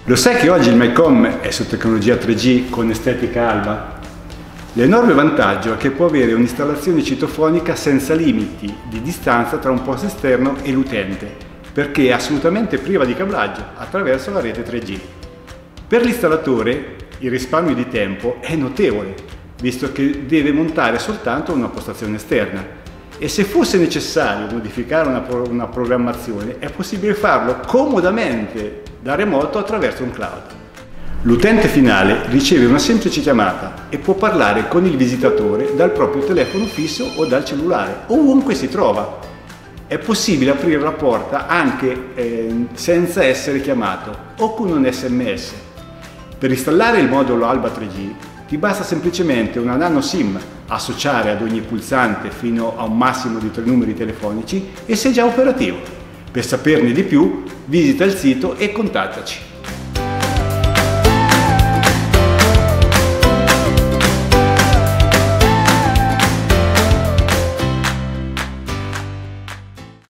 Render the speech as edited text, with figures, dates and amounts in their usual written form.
Lo sai che oggi il MyCom è su tecnologia 3G con estetica Alba? L'enorme vantaggio è che può avere un'installazione citofonica senza limiti di distanza tra un posto esterno e l'utente, perché è assolutamente priva di cablaggio attraverso la rete 3G. Per l'installatore il risparmio di tempo è notevole, visto che deve montare soltanto una postazione esterna, e se fosse necessario modificare una programmazione è possibile farlo comodamente da remoto attraverso un cloud. L'utente finale riceve una semplice chiamata e può parlare con il visitatore dal proprio telefono fisso o dal cellulare, ovunque si trova. È possibile aprire la porta anche senza essere chiamato o con un SMS. Per installare il modulo Alba 3G ti basta semplicemente una nano SIM, associare ad ogni pulsante fino a un massimo di 3 numeri telefonici e sei già operativo. Per saperne di più, visita il sito e contattaci.